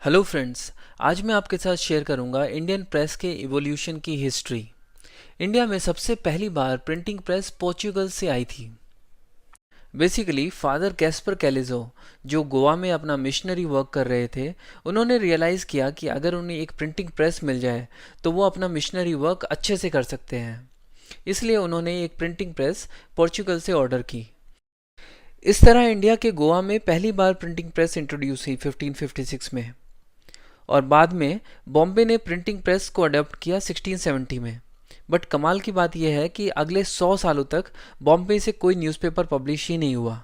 Hello friends. आज मैं आपके साथ शेयर करूंगा इंडियन प्रेस के इवोल्यूशन की हिस्ट्री। इंडिया में सबसे पहली बार प्रिंटिंग प्रेस पोर्चुगल से आई थी। बेसिकली फादर कैस्पर कैलिजो, जो गोवा में अपना मिशनरी वर्क कर रहे थे, उन्होंने रियलाइज़ किया कि अगर उन्हें एक प्रिंटिंग प्रेस मिल जाए तो वो अपना मिशनरी वर्क अच्छे से कर सकते हैं। इसलिए उन्होंने एक प्रिंटिंग प्रेस पोर्चुगल से ऑर्डर की। इस तरह इंडिया के गोवा में पहली बार प्रिंटिंग प्रेस इंट्रोड्यूस हुई 1556 में, और बाद में बॉम्बे ने प्रिंटिंग प्रेस को अडॉप्ट किया 1670 में। बट कमाल की बात यह है कि अगले 100 सालों तक बॉम्बे से कोई न्यूज़पेपर पब्लिश ही नहीं हुआ।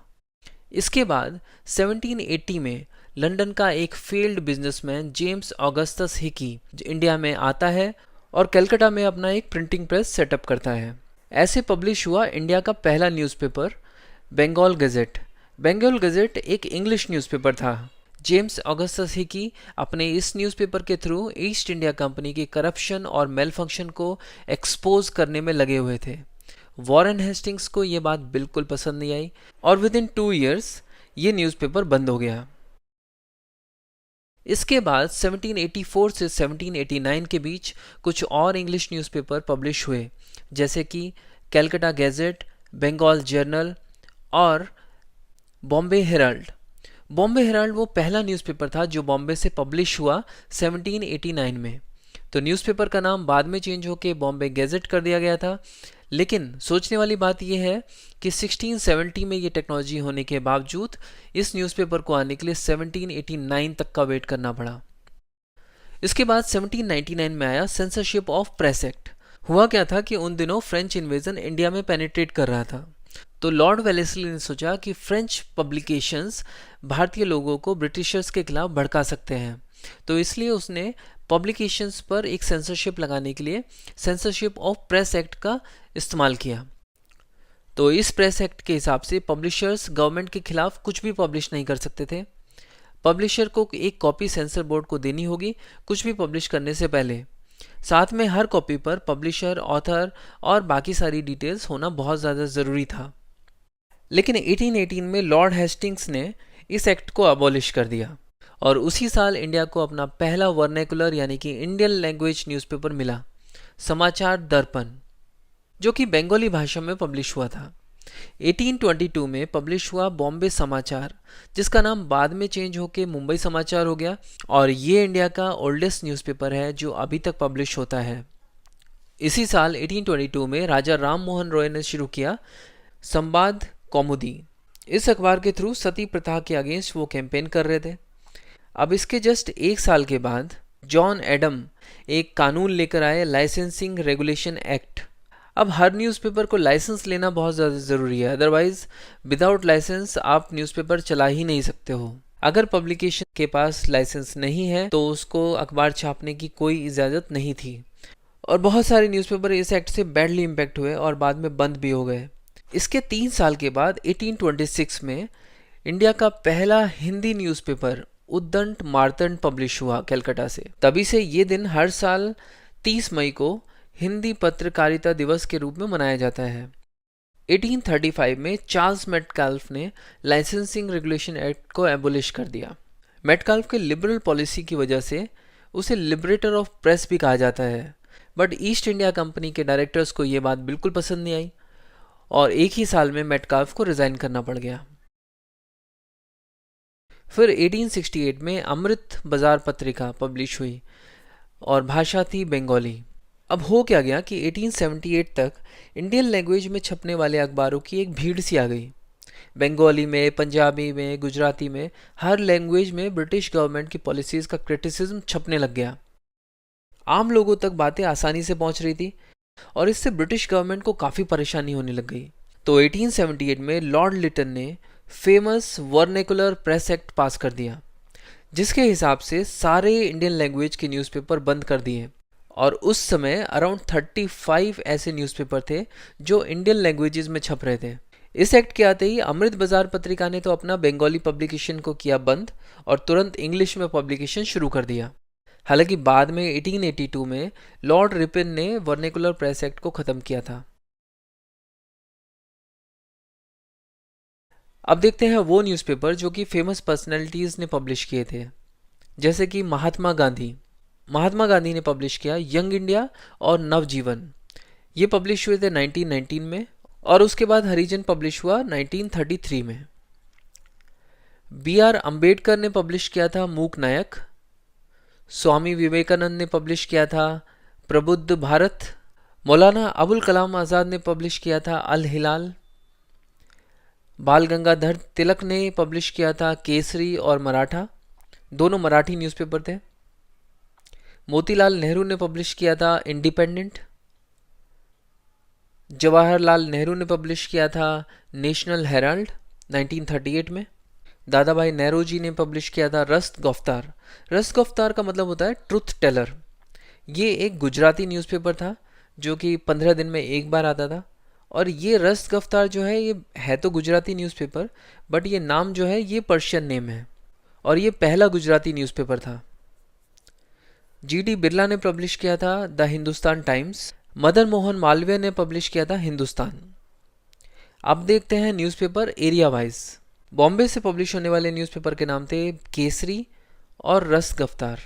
इसके बाद 1780 में लंदन का एक failed businessman James Augustus Hicky India में आता है और कलकत्ता में अपना एक प्रिंटिंग प्रेस सेटअप करता है। ऐसे पब्लिश हुआ इंडिया का पहला newspaper, Bengal gazette. Bengal gazette एक इंग्लिश न्यूज़पेपर था। जेम्स ऑगस्टस हिकी अपने इस न्यूज़पेपर के थ्रू ईस्ट इंडिया कंपनी की करप्शन और मेल फंक्शन को एक्सपोज करने में लगे हुए थे। वॉरेन हेस्टिंग्स को ये बात बिल्कुल पसंद नहीं आई और विद इन 2 ईयर्स ये न्यूज़पेपर बंद हो गया। इसके बाद 1784 से 1789 के बीच कुछ और इंग्लिश न्यूज़पेपर पब्लिश हुए, जैसे कि कलकत्ता गैजेट, बंगाल जर्नल और बॉम्बे हेराल्ड। बॉम्बे हेराल्ड वो पहला न्यूज़पेपर था जो बॉम्बे से पब्लिश हुआ 1789 में। तो न्यूज़पेपर का नाम बाद में चेंज होकर बॉम्बे गैजेट कर दिया गया था। लेकिन सोचने वाली बात यह है कि 1670 में ये टेक्नोलॉजी होने के बावजूद इस न्यूज़पेपर को आने के लिए 1789 तक का वेट करना पड़ा। इसके बाद 1799 में आया सेंसरशिप ऑफ प्रेस एक्ट। हुआ क्या था कि उन दिनों फ्रेंच इन्वेजन इंडिया में पेनिट्रेट कर रहा था। तो लॉर्ड वेलेस्ली ने सोचा कि फ्रेंच पब्लिकेशंस भारतीय लोगों को ब्रिटिशर्स के खिलाफ भड़का सकते हैं। तो इसलिए उसने पब्लिकेशंस पर एक सेंसरशिप लगाने के लिए सेंसरशिप ऑफ प्रेस एक्ट का इस्तेमाल किया। तो इस प्रेस एक्ट के हिसाब से पब्लिशर्स गवर्नमेंट के खिलाफ कुछ भी पब्लिश नहीं कर सकते थे। पब्लिशर को एक कॉपी सेंसर बोर्ड को देनी होगी कुछ भी पब्लिश करने से पहले। साथ में हर कॉपी पर पब्लिशर, ऑथर और बाकी सारी डिटेल्स होना बहुत ज़्यादा ज़रूरी था। लेकिन 1818 में लॉर्ड हेस्टिंग्स ने इस एक्ट को अबॉलिश कर दिया और उसी साल इंडिया को अपना पहला वर्नेकुलर यानी कि इंडियन लैंग्वेज न्यूज़पेपर मिला, समाचार दर्पण, जो कि बंगाली भाषा में पब्लिश हुआ था। 1822 में पब्लिश हुआ बॉम्बे समाचार, जिसका नाम बाद में चेंज होकर मुंबई समाचार हो गया, और ये इंडिया का ओल्डेस्ट न्यूज़पेपर है जो अभी तक पब्लिश होता है। इसी साल 1822 में राजा राम मोहन रॉय ने शुरू किया संवाद कौमुदी। इस अखबार के थ्रू सती प्रथा के अगेंस्ट वो कैंपेन कर रहे थे। अब इसके जस्ट एक साल के बाद जॉन एडम एक कानून लेकर आए, लाइसेंसिंग रेगुलेशन एक्ट। अब हर न्यूज़पेपर को लाइसेंस लेना बहुत ज़्यादा ज़रूरी है, अदरवाइज़ विदाउट लाइसेंस आप न्यूज़पेपर चला ही नहीं सकते हो। अगर पब्लिकेशन के पास लाइसेंस नहीं है तो उसको अखबार छापने की कोई इजाज़त नहीं थी, और बहुत सारे न्यूज़पेपर इस एक्ट से बैडली इम्पैक्ट हुए और बाद में बंद भी हो गए। इसके 3 साल के बाद 1826 में इंडिया का पहला हिंदी न्यूज़पेपर उद्दंड मार्तंड पब्लिश हुआ कलकत्ता से। तभी से ये दिन हर साल 30 मई को हिंदी पत्रकारिता दिवस के रूप में मनाया जाता है। 1835 में चार्ल्स मेटकाल्फ ने लाइसेंसिंग रेगुलेशन एक्ट को एबोलिश कर दिया। मेटकाल्फ के लिबरल पॉलिसी की वजह से उसे लिबरेटर ऑफ प्रेस भी कहा जाता है, बट ईस्ट इंडिया कंपनी के डायरेक्टर्स को ये बात बिल्कुल पसंद नहीं आई और एक ही साल में मेटकाल्फ को रिज़ाइन करना पड़ गया। फिर 1868 में अमृत बाजार पत्रिका पब्लिश हुई और भाषा थी बंगाली। अब हो क्या गया कि 1878 तक इंडियन लैंग्वेज में छपने वाले अखबारों की एक भीड़ सी आ गई। बंगाली में, पंजाबी में, गुजराती में, हर लैंग्वेज में ब्रिटिश गवर्नमेंट की पॉलिसीज़ का क्रिटिसिज्म छपने लग गया। आम लोगों तक बातें आसानी से पहुंच रही थी और इससे ब्रिटिश गवर्नमेंट को काफ़ी परेशानी होने लग गई। तो 1878 में लॉर्ड लिटन ने फेमस वर्नेकुलर प्रेस एक्ट पास कर दिया, जिसके हिसाब से सारे इंडियन लैंग्वेज के न्यूज़पेपर बंद कर दिए, और उस समय अराउंड 35 ऐसे न्यूज़पेपर थे जो इंडियन लैंग्वेजेस में छप रहे थे। इस एक्ट के आते ही अमृत बाजार पत्रिका ने तो अपना बंगाली पब्लिकेशन को किया बंद और तुरंत इंग्लिश में पब्लिकेशन शुरू कर दिया। हालांकि बाद में 1882 में लॉर्ड रिपन ने वर्नेकुलर प्रेस एक्ट को ख़त्म किया था। अब देखते हैं वो न्यूज़पेपर जो कि फेमस पर्सनैलिटीज़ ने पब्लिश किए थे। जैसे कि महात्मा गांधी ने पब्लिश किया यंग इंडिया और नवजीवन। ये पब्लिश हुए थे 1919 में, और उसके बाद हरिजन पब्लिश हुआ 1933 में। बी आर अम्बेडकर ने पब्लिश किया था मूक नायक। स्वामी विवेकानंद ने पब्लिश किया था प्रबुद्ध भारत। मौलाना अबुल कलाम आज़ाद ने पब्लिश किया था अल हिलाल। बाल गंगाधर तिलक ने पब्लिश किया था केसरी और मराठा, दोनों मराठी न्यूज़पेपर थे। मोतीलाल नेहरू ने पब्लिश किया था इंडिपेंडेंट। जवाहरलाल नेहरू ने पब्लिश किया था नेशनल हेराल्ड 1938 में। दादा भाई नेहरूजी ने पब्लिश किया था रस्त गफ्तार। रस्त गफ्तार का मतलब होता है ट्रुथ टेलर। ये एक गुजराती न्यूज़पेपर था जो कि 15 दिन में एक बार आता था। और ये रस्त गफ्तार जो है, ये है तो गुजराती न्यूज़पेपर, बट ये नाम जो है ये पर्शियन नेम है, और ये पहला गुजराती न्यूज़पेपर था। जीडी बिरला ने पब्लिश किया था द हिंदुस्तान टाइम्स। मदन मोहन मालवीय ने पब्लिश किया था हिंदुस्तान। अब देखते हैं न्यूज़पेपर एरिया वाइज। बॉम्बे से पब्लिश होने वाले न्यूज़पेपर के नाम थे केसरी और रस गफ्तार।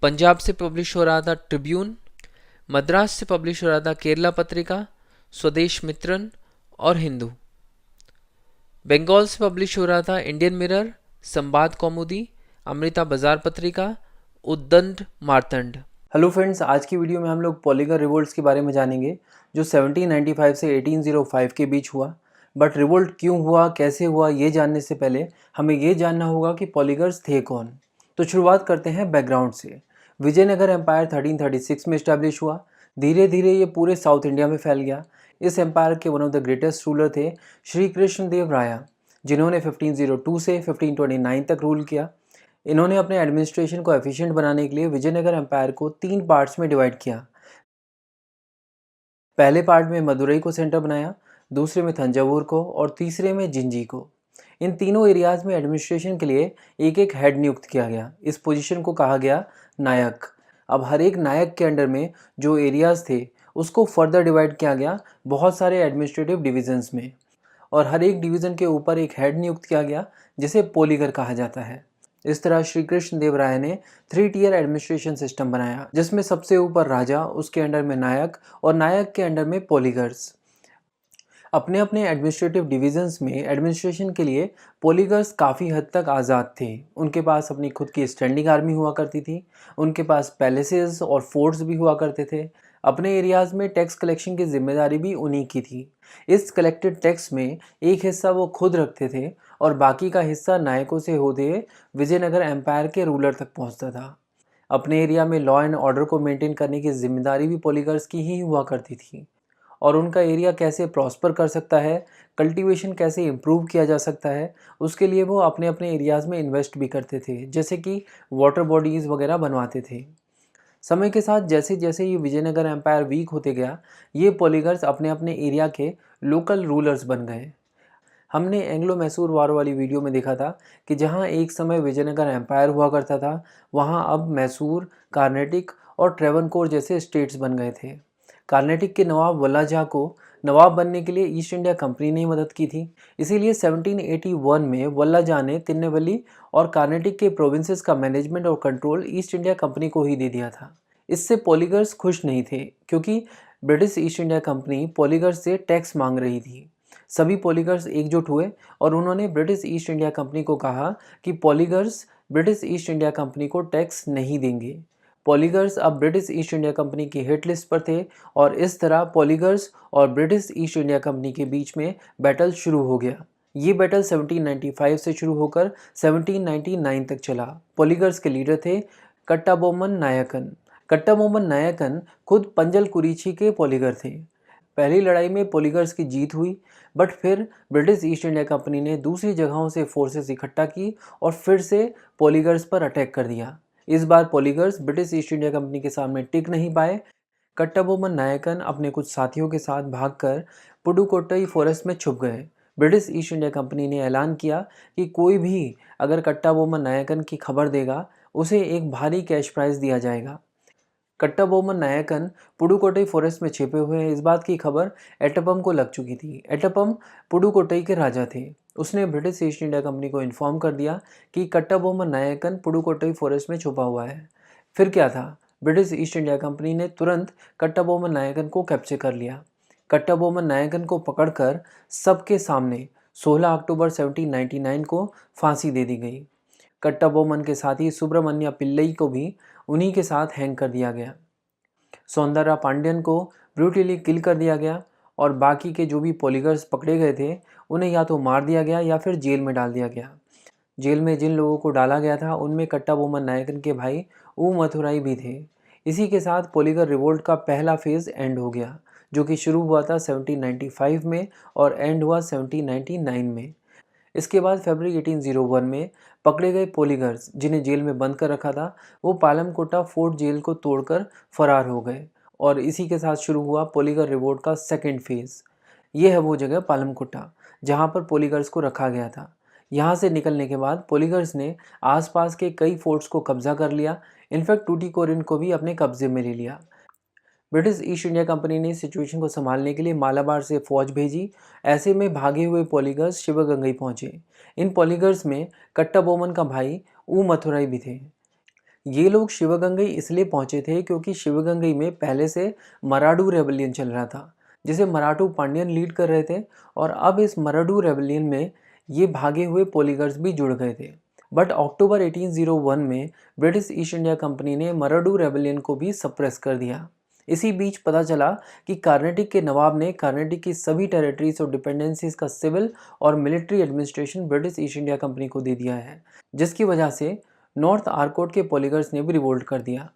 पंजाब से पब्लिश हो रहा था ट्रिब्यून। मद्रास से पब्लिश हो रहा था केरला पत्रिका, स्वदेश मित्रन और हिंदू। बंगाल से पब्लिश हो रहा था इंडियन मिरर, संवाद कौमुदी, अमृता बाजार पत्रिका, उद्दंड मार्तंड। हेलो फ्रेंड्स, आज की वीडियो में हम लोग पॉलीगर रिवोल्ट्स के बारे में जानेंगे जो 1795 से 1805 के बीच हुआ। बट रिवोल्ट क्यों हुआ, कैसे हुआ, ये जानने से पहले हमें ये जानना होगा कि पॉलीगर्स थे कौन। तो शुरुआत करते हैं बैकग्राउंड से। विजयनगर एम्पायर 1336 में इस्टेब्लिश हुआ। धीरे धीरे ये पूरे साउथ इंडिया में फैल गया। इस एम्पायर के one of the greatest ruler थे श्री कृष्ण देव राय, जिन्होंने 1502 से 1529 तक रूल किया। इन्होंने अपने एडमिनिस्ट्रेशन को एफिशिएंट बनाने के लिए विजयनगर एम्पायर को 3 पार्ट्स में डिवाइड किया। पहले पार्ट में मदुरई को सेंटर बनाया, दूसरे में तंजावुर को और तीसरे में जिंजी को। इन तीनों एरियाज में एडमिनिस्ट्रेशन के लिए एक एक हेड नियुक्त किया गया। इस पोजीशन को कहा गया नायक। अब हर एक नायक के अंडर में जो एरियाज थे उसको फर्दर डिवाइड किया गया बहुत सारे एडमिनिस्ट्रेटिव डिविजन्स में, और हर एक डिवीज़न के ऊपर एक हेड नियुक्त किया गया जिसे पोलीगर कहा जाता है। इस तरह श्री कृष्ण देव राय ने 3 टियर एडमिनिस्ट्रेशन सिस्टम बनाया, जिसमें सबसे ऊपर राजा, उसके अंडर में नायक और नायक के अंडर में पोलीगर्स। अपने अपने एडमिनिस्ट्रेटिव डिविजन्स में एडमिनिस्ट्रेशन के लिए पोलीगर्स काफ़ी हद तक आज़ाद थे। उनके पास अपनी खुद की स्टैंडिंग आर्मी हुआ करती थी, उनके पास पैलेसेस और फोर्ट्स भी हुआ करते थे। अपने एरियाज़ में टैक्स कलेक्शन की जिम्मेदारी भी उन्हीं की थी। इस कलेक्टेड टैक्स में एक हिस्सा वो खुद रखते थे और बाकी का हिस्सा नायकों से होते हुए विजयनगर एम्पायर के रूलर तक पहुंचता था। अपने एरिया में लॉ एंड ऑर्डर को मेंटेन करने की जिम्मेदारी भी पोलीगर्स की ही हुआ करती थी, और उनका एरिया कैसे प्रॉस्पर कर सकता है, कल्टीवेशन कैसे इम्प्रूव किया जा सकता है, उसके लिए वो अपने अपने एरियाज़ में इन्वेस्ट भी करते थे, जैसे कि वाटर बॉडीज़ वगैरह बनवाते थे। समय के साथ जैसे जैसे ये विजयनगर एम्पायर वीक होते गया, ये पोलीगर्स अपने अपने एरिया के लोकल रूलर्स बन गए। हमने एंग्लो मैसूर वार वाली वीडियो में देखा था कि जहाँ एक समय विजयनगर एम्पायर हुआ करता था, वहाँ अब मैसूर, कार्नेटिक और ट्रेवनकोर जैसे स्टेट्स बन गए थे। कार्नेटिक के नवाब वल्लाजा को नवाब बनने के लिए ईस्ट इंडिया कंपनी ने मदद की थी, इसीलिए 1781 में वल्लाजा ने तिरुनेलवेली और कार्नेटिक के प्रोविंसेस का मैनेजमेंट और कंट्रोल ईस्ट इंडिया कंपनी को ही दे दिया था। इससे पोलीगर्स खुश नहीं थे, क्योंकि ब्रिटिश ईस्ट इंडिया कंपनी पोलीगर्स से टैक्स मांग रही थी। सभी पोलीगर्स एकजुट हुए और उन्होंने ब्रिटिश ईस्ट इंडिया कंपनी को कहा कि पोलीगर्स ब्रिटिश ईस्ट इंडिया कंपनी को टैक्स नहीं देंगे। पोलीगर्स अब ब्रिटिश ईस्ट इंडिया कंपनी की हिट लिस्ट पर थे, और इस तरह पोलीगर्स और ब्रिटिश ईस्ट इंडिया कंपनी के बीच में बैटल शुरू हो गया। ये बैटल 1795 से शुरू होकर 1799 तक चला। पोलीगर्स के लीडर थे कट्टाबोमन नायकन। कट्टाबोमन नायकन खुद पंजल कुरीची के पोलीगर थे। पहली लड़ाई में पोलीगर्स की जीत हुई, बट फिर ब्रिटिश ईस्ट इंडिया कंपनी ने दूसरी जगहों से फोर्सेस इकट्ठा की और फिर से पोलीगर्स पर अटैक कर दिया। इस बार पोलीगर्स ब्रिटिश ईस्ट इंडिया कंपनी के सामने टिक नहीं पाए। कट्टाबोमन नायकन अपने कुछ साथियों के साथ भागकर पुडुकोट्टई फॉरेस्ट में छुप गए। ब्रिटिश ईस्ट इंडिया कंपनी ने ऐलान किया कि कोई भी अगर कट्टाबोमन नायकन की खबर देगा, उसे एक भारी कैश प्राइज दिया जाएगा। कट्टाबोमन नायकन पुडुकोट्टई फॉरेस्ट में छिपे हुए हैं, इस बात की खबर एटप्पम को लग चुकी थी। एटप्पम पुडुकोट्टई के राजा थे। उसने ब्रिटिश ईस्ट इंडिया कंपनी को इन्फॉर्म कर दिया कि कट्टाबोमन नायकन पुडुकोट्टई फॉरेस्ट में छुपा हुआ है। फिर क्या था, ब्रिटिश ईस्ट इंडिया कंपनी ने तुरंत कट्टाबोमन नायकन को कैप्चर कर लिया। कट्टाबोमन नायकन को पकड़कर सबके सामने 16 अक्टूबर 1799 को फांसी दे दी गई। कट्टाबोमन के साथी सुब्रमण्य पिल्लई को भी उन्हीं के साथ हैंग कर दिया गया। सौंदर्या पांड्यन को ब्रूटली किल कर दिया गया और बाकी के जो भी पॉलीगर्स पकड़े गए थे उन्हें या तो मार दिया गया या फिर जेल में डाल दिया गया। जेल में जिन लोगों को डाला गया था उनमें कट्टाबोमन नायकन के भाई ऊ मथुराई भी थे। इसी के साथ पॉलीगर रिवोल्ट का पहला फेज एंड हो गया, जो कि शुरू हुआ था 1795 में और एंड हुआ 1799 में। इसके बाद फरवरी 1801 में पकड़े गए पॉलीगर्स जिन्हें जेल में बंद कर रखा था वो पालमकोटा फोर्ट जेल को तोड़कर फरार हो गए और इसी के साथ शुरू हुआ पॉलीगर रिवोल्ट का सेकेंड फेज। ये है वो जगह पालमकोटा जहाँ पर पॉलीगर्स को रखा गया था। यहाँ से निकलने के बाद पॉलीगर्स ने आसपास के कई फोर्ट्स को कब्जा कर लिया। इनफैक्ट टूटीकोरिन को भी अपने कब्जे में ले लिया। ब्रिटिश ईस्ट इंडिया कंपनी ने सिचुएशन को संभालने के लिए मालाबार से फौज भेजी। ऐसे में भागे हुए पॉलीगर्स शिवगंगई पहुंचे। इन पॉलीगर्स में कट्टाबोमन का भाई ऊ मथुराई भी थे। ये लोग शिवगंगई इसलिए पहुंचे थे क्योंकि शिवगंगई में पहले से मराठू रेबेलियन चल रहा था जिसे मराठू पांड्यन लीड कर रहे थे और अब इस मराठू रेबेलियन में ये भागे हुए पॉलीगर्स भी जुड़ गए थे। बट अक्टूबर 1801 में ब्रिटिश ईस्ट इंडिया कंपनी ने मराठू रेबेलियन को भी सप्रेस कर दिया। इसी बीच पता चला कि कर्नाटक के नवाब ने कर्नाटक की सभी टेरिटरीज और डिपेंडेंसीज का सिविल और military administration British east India company को दे दिया है, जिसकी वजह से नॉर्थ आर्कोट के पॉलीगर्स ने भी रिवोल्ट कर दिया।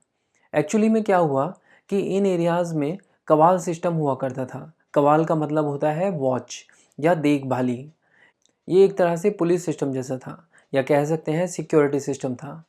एक्चुअली में क्या हुआ कि इन एरियाज में कवाल सिस्टम हुआ करता था। कवाल का मतलब होता है वॉच या देखभाली। ये एक तरह से पुलिस सिस्टम जैसा था या कह सकते हैं सिक्योरिटी सिस्टम था।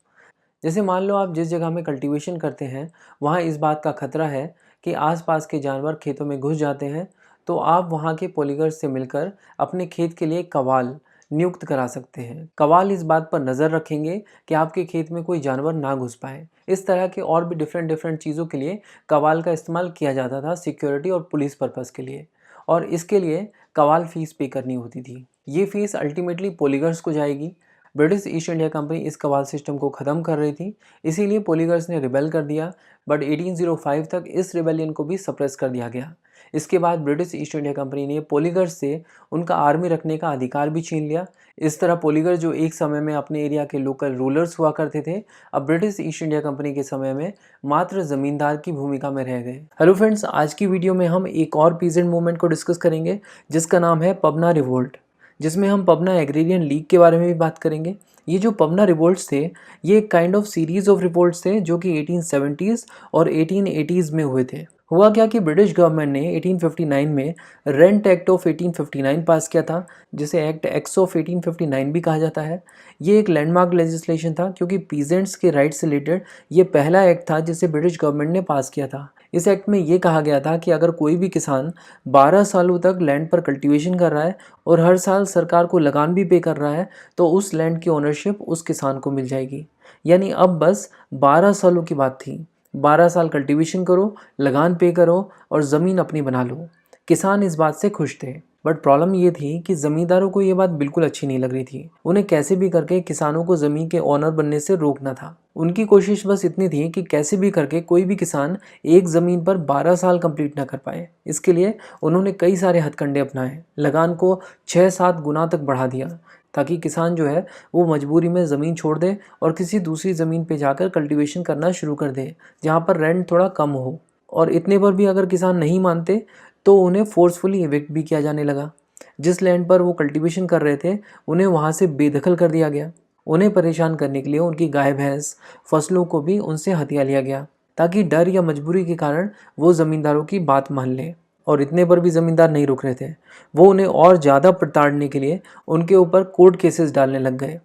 जैसे मान लो आप जिस जगह में कल्टीवेशन करते हैं वहाँ इस बात का खतरा है कि आसपास के जानवर खेतों में घुस जाते हैं, तो आप वहाँ के पॉलीगर्स से मिलकर अपने खेत के लिए कवाल नियुक्त करा सकते हैं। कवाल इस बात पर नज़र रखेंगे कि आपके खेत में कोई जानवर ना घुस पाए। इस तरह के और भी डिफरेंट चीज़ों के लिए कवाल का इस्तेमाल किया जाता था सिक्योरिटी और पुलिस पर्पज़ के लिए, और इसके लिए कवाल फीस पे करनी होती थी। ये फीस अल्टीमेटली पॉलीगर्स को जाएगी। ब्रिटिश ईस्ट इंडिया कंपनी इस कवाल सिस्टम को ख़त्म कर रही थी, इसीलिए पॉलीगर्स ने रिबेल कर दिया। बट 1805 तक इस रिबेलियन को भी सप्रेस कर दिया गया। इसके बाद ब्रिटिश ईस्ट इंडिया कंपनी ने पॉलीगर्स से उनका आर्मी रखने का अधिकार भी छीन लिया। इस तरह पॉलीगर्स जो एक समय में अपने एरिया के लोकल रूलर्स हुआ करते थे, अब ब्रिटिश ईस्ट इंडिया कंपनी के समय में मात्र ज़मींदार की भूमिका में रह गए। हेलो फ्रेंड्स, आज की वीडियो में हम एक और पीजेंट मूवमेंट को डिस्कस करेंगे जिसका नाम है पबना रिवोल्ट, जिसमें हम पबना एग्रेरियन लीग के बारे में भी बात करेंगे। ये जो पबना रिवोल्ट्स थे ये एक kind of series of revolts थे जो कि 1870s और 1880s में हुए थे। हुआ क्या कि ब्रिटिश गवर्नमेंट ने 1859 में रेंट एक्ट ऑफ 1859 पास किया था, जिसे एक्ट ऑफ 1859 भी कहा जाता है। ये एक लैंडमार्क लेजिस्लेशन था क्योंकि पीजेंट्स के राइट्स से रिलेटेड ये पहला एक्ट था जिसे ब्रिटिश गवर्नमेंट ने पास किया था। इस एक्ट में ये कहा गया था कि अगर कोई भी किसान 12 सालों तक लैंड पर कल्टीवेशन कर रहा है और हर साल सरकार को लगान भी पे कर रहा है तो उस लैंड की ओनरशिप उस किसान को मिल जाएगी। यानी अब बस 12 सालों की बात थी। 12 साल कल्टीवेशन करो, लगान पे करो और ज़मीन अपनी बना लो। किसान इस बात से खुश थे। बट प्रॉब्लम ये थी कि ज़मींदारों को ये बात बिल्कुल अच्छी नहीं लग रही थी। उन्हें कैसे भी करके किसानों को ज़मीन के ओनर बनने से रोकना था। उनकी कोशिश बस इतनी थी कि कैसे भी करके कोई भी किसान एक ज़मीन पर 12 साल कंप्लीट ना कर पाए। इसके लिए उन्होंने कई सारे हथकंडे अपनाए। लगान को 6-7 गुना तक बढ़ा दिया ताकि किसान जो है वो मजबूरी में ज़मीन छोड़ दे और किसी दूसरी ज़मीन पे जाकर कल्टीवेशन करना शुरू कर दे जहाँ पर रेंट थोड़ा कम हो। और इतने पर भी अगर किसान नहीं मानते तो उन्हें फोर्सफुली इविक्ट भी किया जाने लगा। जिस लैंड पर वो कल्टीवेशन कर रहे थे उन्हें वहाँ से बेदखल कर दिया गया। उन्हें परेशान करने के लिए उनकी गाय भैंस फसलों को भी उनसे हथिया लिया गया ताकि डर या मजबूरी के कारण वो ज़मींदारों की बात मान लें। और इतने पर भी ज़मींदार नहीं रुक रहे थे। वो उन्हें और ज़्यादा प्रताड़ने के लिए उनके ऊपर कोर्ट केसेस डालने लग गए।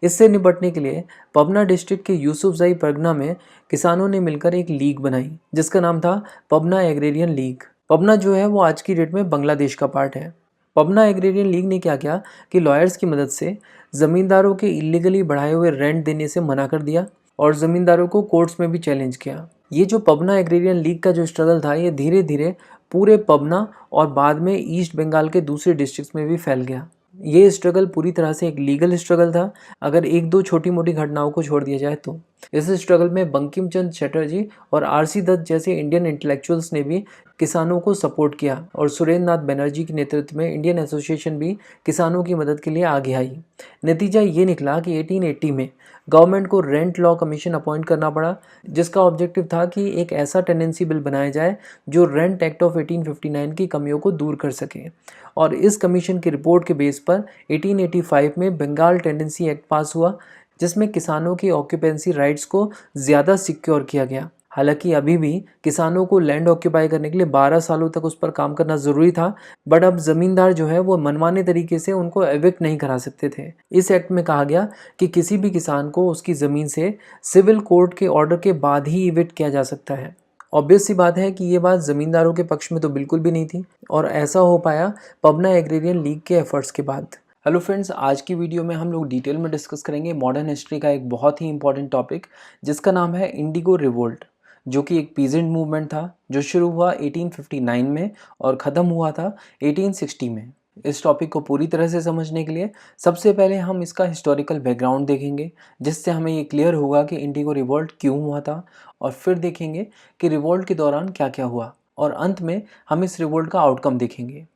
इससे निपटने के लिए पबना डिस्ट्रिक्ट के यूसुफजाई परगना में किसानों ने मिलकर एक लीग बनाई जिसका नाम था पबना एग्रेरियन लीग। पबना जो है वो आज की डेट में बांग्लादेश का पार्ट है। पबना एग्रेरियन लीग ने क्या किया कि लॉयर्स की मदद से ज़मींदारों के इलीगली बढ़ाए हुए रेंट देने से मना कर दिया और ज़मींदारों को कोर्ट्स में भी चैलेंज किया। ये जो पबना एग्रेरियन लीग का जो स्ट्रगल था ये धीरे धीरे पूरे पबना और बाद में ईस्ट बंगाल के दूसरे डिस्ट्रिक्ट्स में भी फैल गया। ये स्ट्रगल पूरी तरह से एक लीगल स्ट्रगल था, अगर एक दो छोटी मोटी घटनाओं को छोड़ दिया जाए तो। इस स्ट्रगल में बंकिम चंद्र चटर्जी और आरसी दत्त जैसे इंडियन इंटेलेक्चुअल्स ने भी किसानों को सपोर्ट किया और सुरेंद्र नाथ बनर्जी के नेतृत्व में इंडियन एसोसिएशन भी किसानों की मदद के लिए आगे आई। नतीजा ये निकला कि 1880 में गवर्नमेंट को रेंट लॉ कमीशन अपॉइंट करना पड़ा, जिसका ऑब्जेक्टिव था कि एक ऐसा टेनेंसी बिल बनाया जाए जो रेंट एक्ट ऑफ 1859 की कमियों को दूर कर सके। और इस कमीशन की रिपोर्ट के बेस पर 1885 में बंगाल टेंडेंसी एक्ट पास हुआ, जिसमें किसानों की ऑक्यूपेंसी राइट्स को ज़्यादा सिक्योर किया गया। हालांकि अभी भी किसानों को लैंड ऑक्यूपाई करने के लिए 12 सालों तक उस पर काम करना ज़रूरी था, बट अब ज़मींदार जो है वो मनमाने तरीके से उनको एविक्ट नहीं करा सकते थे। इस एक्ट में कहा गया कि किसी भी किसान को उसकी ज़मीन से सिविल कोर्ट के ऑर्डर के बाद ही इविक्ट किया जा सकता है। ऑब्वियस सी बात है कि ये बात ज़मींदारों के पक्ष में तो बिल्कुल भी नहीं थी, और ऐसा हो पाया पबना एग्रेरियन लीग के एफर्ट्स के बाद। हेलो फ्रेंड्स, आज की वीडियो में हम लोग डिटेल में डिस्कस करेंगे मॉडर्न हिस्ट्री का एक बहुत ही इंपॉर्टेंट टॉपिक, जिसका नाम है इंडिगो रिवोल्ट, जो कि एक पीजेंट मूवमेंट था जो शुरू हुआ 1859 में और ख़त्म हुआ था 1860 में। इस टॉपिक को पूरी तरह से समझने के लिए सबसे पहले हम इसका हिस्टोरिकल बैकग्राउंड देखेंगे, जिससे हमें ये क्लियर होगा कि इंडिगो रिवोल्ट क्यों हुआ था, और फिर देखेंगे कि रिवोल्ट के दौरान क्या क्या हुआ, और अंत में हम इस रिवोल्ट का आउटकम देखेंगे।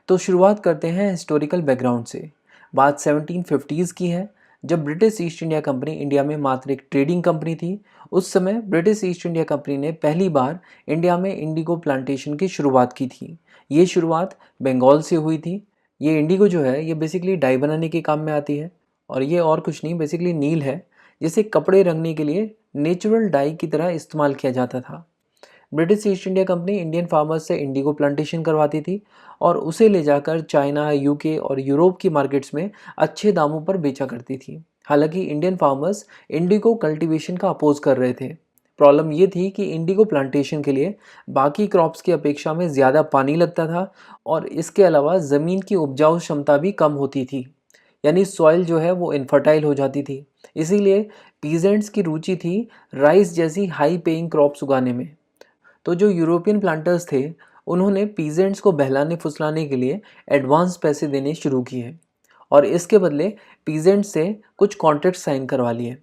तो शुरुआत करते हैं हिस्टोरिकल बैकग्राउंड से। बात 1750s की है, जब British east India company India में मात्र एक ट्रेडिंग कंपनी थी। उस समय ब्रिटिश ईस्ट इंडिया कंपनी ने पहली बार इंडिया में इंडिगो प्लांटेशन की शुरुआत की थी। ये शुरुआत बंगाल से हुई थी। ये इंडिगो जो है ये बेसिकली डाई बनाने के काम में आती है, और ये और कुछ नहीं, बेसिकली नील है, जिसे कपड़े रंगने के लिए नेचुरल डाई की तरह इस्तेमाल किया जाता था। British east India company Indian farmers से इंडिगो प्लांटेशन करवाती थी और उसे ले जाकर चाइना, यूके और यूरोप की मार्केट्स में अच्छे दामों पर बेचा करती थी। हालांकि इंडियन फार्मर्स इंडिगो कल्टीवेशन का अपोज कर रहे थे। प्रॉब्लम ये थी कि इंडिगो प्लांटेशन के लिए बाकी क्रॉप्स की अपेक्षा में ज़्यादा पानी लगता था, और इसके अलावा ज़मीन की उपजाऊ क्षमता भी कम होती थी, यानी सॉइल जो है वो इनफर्टाइल हो जाती थी। इसीलिए पीजेंट्स की रुचि थी राइस जैसी हाई पेइंग क्रॉप्स उगाने में। तो जो यूरोपियन प्लांटर्स थे, उन्होंने पीजेंट्स को बहलाने फुसलाने के लिए एडवांस पैसे देने शुरू किए, और इसके बदले पीजेंट्स से कुछ कॉन्ट्रैक्ट साइन करवा लिए।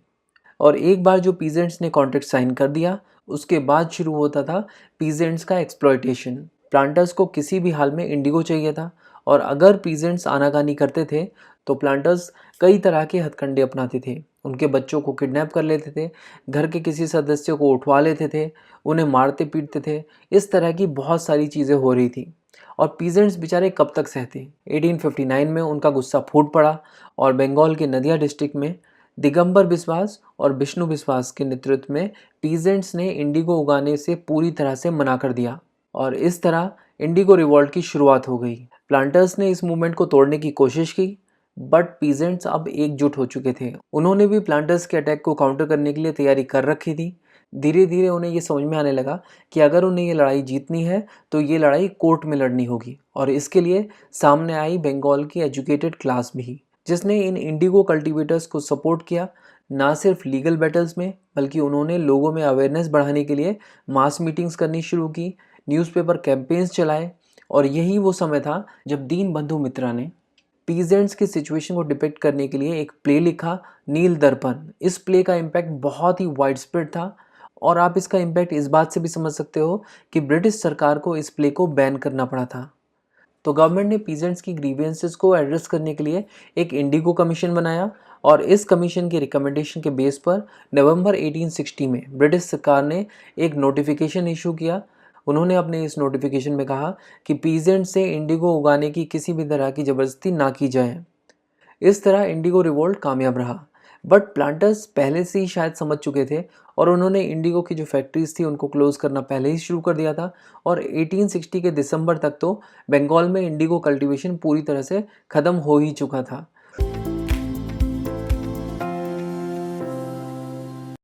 और एक बार जो पीजेंट्स ने कॉन्ट्रैक्ट साइन कर दिया, उसके बाद शुरू होता था पीजेंट्स का एक्सप्लॉयटेशन। प्लांटर्स को किसी भी हाल में इंडिगो चाहिए था, और अगर पीजेंट्स आनाकानी करते थे तो प्लांटर्स कई तरह के हथकंडे अपनाते थे। उनके बच्चों को किडनैप कर लेते थे, घर के किसी सदस्य को उठवा लेते थे, उन्हें मारते पीटते थे। इस तरह की बहुत सारी चीज़ें हो रही थी, और पीजेंट्स बेचारे कब तक सहते। 1859 में उनका गुस्सा फूट पड़ा, और बंगाल के नदिया डिस्ट्रिक्ट में दिगंबर बिस्वास और विष्णु बिस्वास के नेतृत्व में पीजेंट्स ने इंडिगो उगाने से पूरी तरह से मना कर दिया, और इस तरह इंडिगो रिवॉल्ट की शुरुआत हो गई। प्लांटर्स ने इस मूवमेंट को तोड़ने की कोशिश की, बट पीजेंट्स अब एकजुट हो चुके थे। उन्होंने भी प्लांटर्स के अटैक को काउंटर करने के लिए तैयारी कर रखी थी। धीरे धीरे उन्हें ये समझ में आने लगा कि अगर उन्हें ये लड़ाई जीतनी है तो ये लड़ाई कोर्ट में लड़नी होगी, और इसके लिए सामने आई बंगाल की एजुकेटेड क्लास भी, जिसने इन इंडिगो कल्टीवेटर्स को सपोर्ट किया। ना सिर्फ लीगल बैटल्स में, बल्कि उन्होंने लोगों में अवेयरनेस बढ़ाने के लिए मास मीटिंग्स करनी शुरू की, न्यूज़पेपर कैंपेन्स चलाए। और यही वो समय था जब दीनबंधु मित्रा ने पीजेंट्स की सिचुएशन को डिपिक्ट करने के लिए एक प्ले लिखा, नील दर्पण। इस प्ले का इम्पैक्ट बहुत ही वाइड स्प्रेड था, और आप इसका इम्पैक्ट इस बात से भी समझ सकते हो कि ब्रिटिश सरकार को इस प्ले को बैन करना पड़ा था। तो गवर्नमेंट ने पीजेंट्स की ग्रीवेंसेस को एड्रेस करने के लिए एक इंडिगो कमीशन बनाया, और इस कमीशन की रिकमेंडेशन के बेस पर नवंबर 1860 में ब्रिटिश सरकार ने एक नोटिफिकेशन इशू किया। उन्होंने अपने इस नोटिफिकेशन में कहा कि पीजेंट से इंडिगो उगाने की किसी भी तरह की ज़बरदस्ती ना की जाए। इस तरह इंडिगो रिवोल्ट कामयाब रहा, बट प्लांटर्स पहले से ही शायद समझ चुके थे, और उन्होंने इंडिगो की जो फैक्ट्रीज थी उनको क्लोज करना पहले ही शुरू कर दिया था। और 1860 के दिसंबर तक तो बंगाल में इंडिगो कल्टीवेशन पूरी तरह से ख़त्म हो ही चुका था।